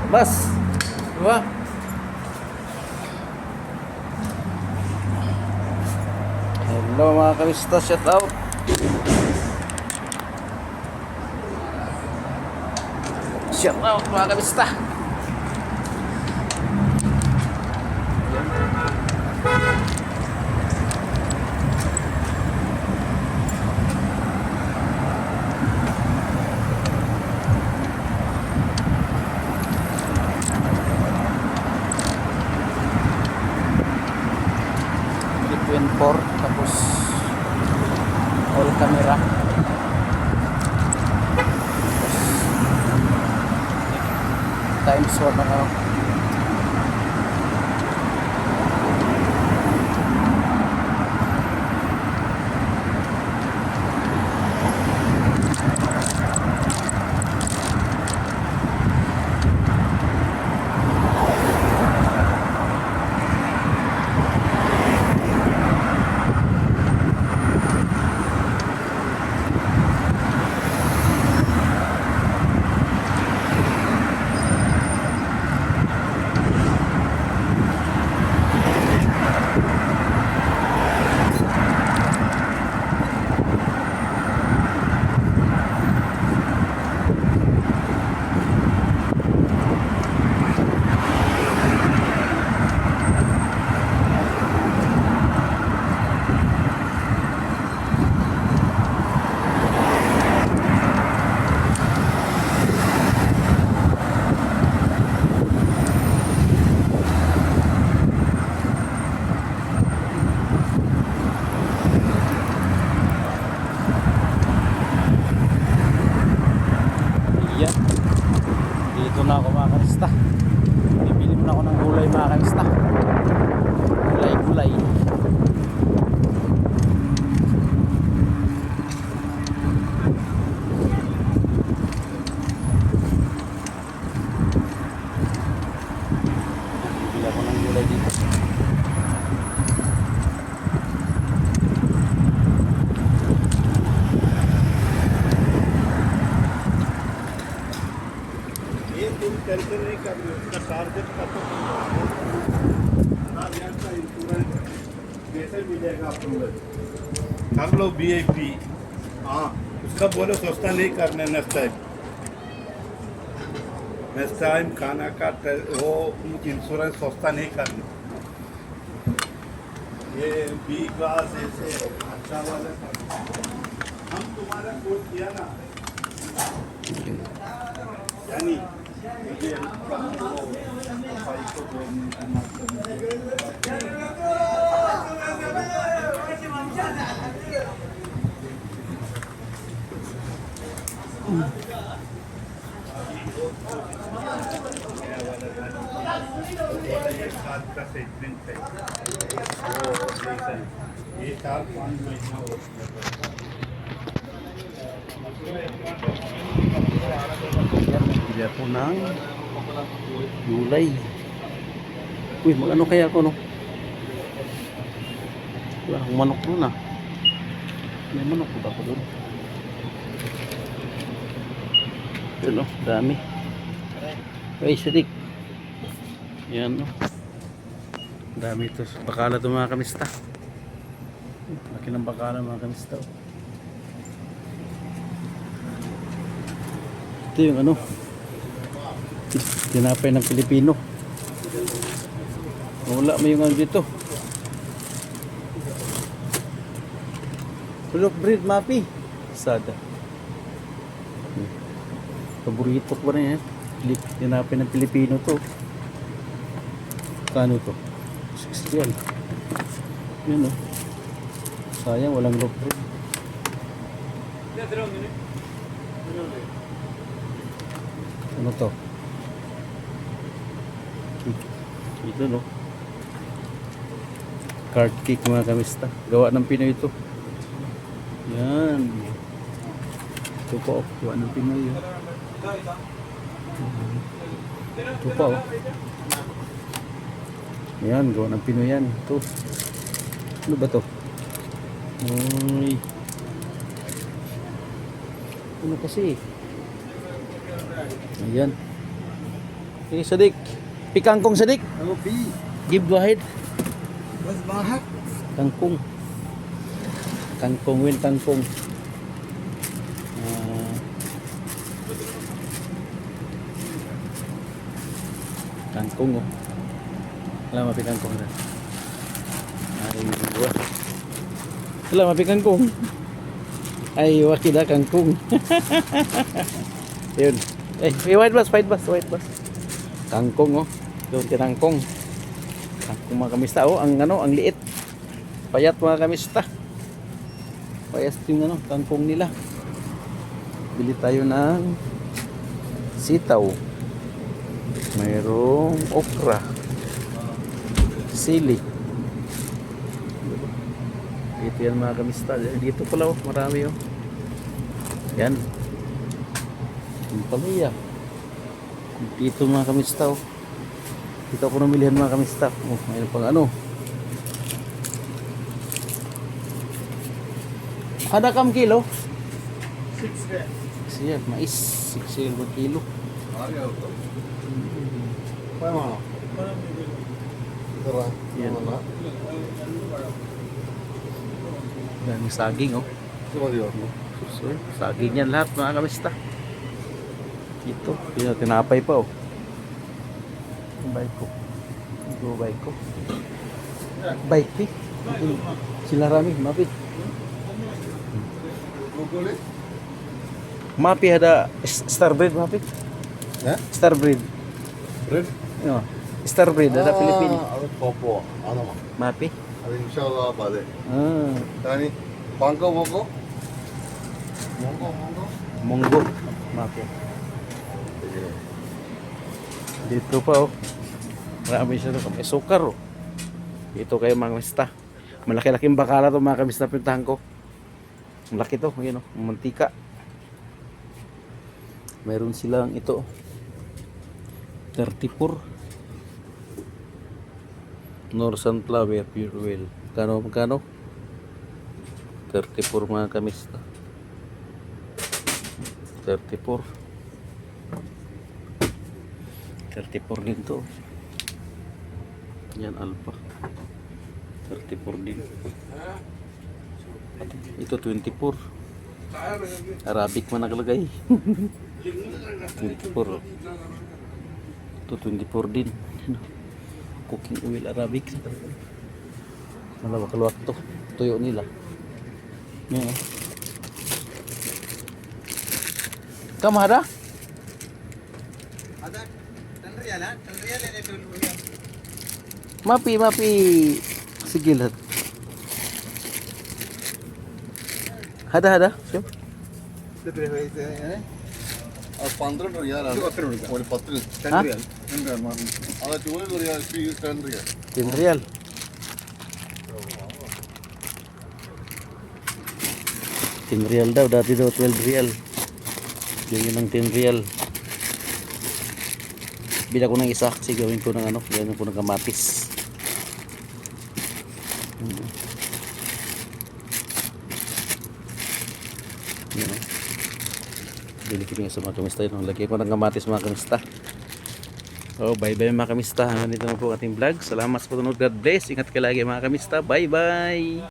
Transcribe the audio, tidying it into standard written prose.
Bas. Diba? Hello mga kamista, shout out. Shout out mga kamista. Twin 4 tapos all camera tapos times 1 na ano. Yan, dito na ako mga kanista. Bibili muna ako ng gulay mga kanista. Gulay. Bibili ako ng gulay dito. Tension नहीं करनी उसका टारगेट का तो का इंश्योरेंस कैसे मिलेगा आप लोग हम लोग VIP हाँ उसका बोलो सस्ता नहीं करने नेक्स्ट टाइम खाना का वो इंश्योरेंस सस्ता नहीं करने ये B क्लास ऐसे अच्छा वाले हम तुम्हारा कोर्स किया ना यानी मुझे भाई को का सेटमेंट है ये 4-5 महीना हो Bili ako ng gulay. Uy, mag-ano kaya ako no? Wala akong manok doon ah. May manok ba ako doon? Ito no, dami. Ay, sirik. Yan no. Dami ito. Bakala ito mga kamista. Laki ng bakala mga kamista. Ito yung ano, tinapay ng Pilipino. Wala mo yung ano dito. Look, bread mapi. Sada. Paborito ko na yan. Tinapay ng Pilipino to. Kano to? 60 yan. Yun o. Sayang, walang look bread. Ano to? Ito no. Card cake mga kamista. Gawa ng Pinoy ito. Yan. Ito po. Gawa ng Pinoy yun. Ito pa oh. Yan. Gawa ng Pinoy yan. Ito. Ano ba to? Uy. Ano kasi? Ayan. Sadik. Pikangkong Sadik. Hello, B. Give wahid. What's Bahak? Kangkong. Kangkong win kangkong. Kangkong oh. Alam mapi kangkong na. Ay buah. Alam mapi kangkong. Ay wakida kangkong. Yun. White bus. Kangkong oh. Doon kinangkong. Kangkong mga kamista oh, ang liit. Payat mga kamista. Payat yung kangkong nila. Bili tayo ng sitaw. Mayroong okra. Sili. Ito yan mga kamista. Dito pala oh, marami oh. Yan. Yung palaya. Dito mga kamista oh. Dito ako namilihan mga kamista. Oh, mayroon pang Ada kam kilo? 6 है Siya, mais. 6 per kilo. आ गया तो काय म्हणा जरा Yan. म्हणा Daming saging oh. तुम्हाला येऊ So, saging yan lahat mga kamista. Ito, tinapay pa oh. Ang bike ko. Ito bike ko. Bike pi. Sila rami, mapi. गोगोले Mapi ada Starbreed mapi. हैं Starbreed. Bread Yo. Starbreed ada Pilipino. अरे पॉपो आना मा Mapi. अरे इंशाल्लाह बादे Ah, दानी बांको मोको मोको मोको monggo. Mapi. Dito pa oh. Marami siya doon. May sukar oh. Ito kayo mga kamista. Malaki-laking bakala to mga kamista pintahan ko. Malaki to, yun oh, mantika. Mayroon silang ito 34 North Sunflower Pure Well. Magkano? 34 mga kamista. 34 din to. Yan alpha. 34 din. Ito 24. Arabic man nakalagay. 24. Ito 24 din. Cooking oil Arabic. Malawa kaluwak to. Tuyo nila. Yan. Kamara? ada 10 रियाल है 10 रियाल लेने तो Mapi. Sige lahat. Hada. Siya. कितने हुए थे यानी और 15 रियाल और 10 Ha? रियाल 10 रियाल मान अगर 12 रियाल 10 रियाल 10 real. $10 daw, dati daw 12 real. Bigyan ng 10 real. Bila ko ng isa kasi gawin ko ng gawin ko ng kamatis. Yan o. Bili ko nga sa mga kamista yun. Lagyan ko ng kamatis mga kamista. Oh, bye bye mga kamista. Hanggang dito na po ating vlog. Salamat sa panonood. God bless. Ingat ka lagi mga kamista. Bye bye.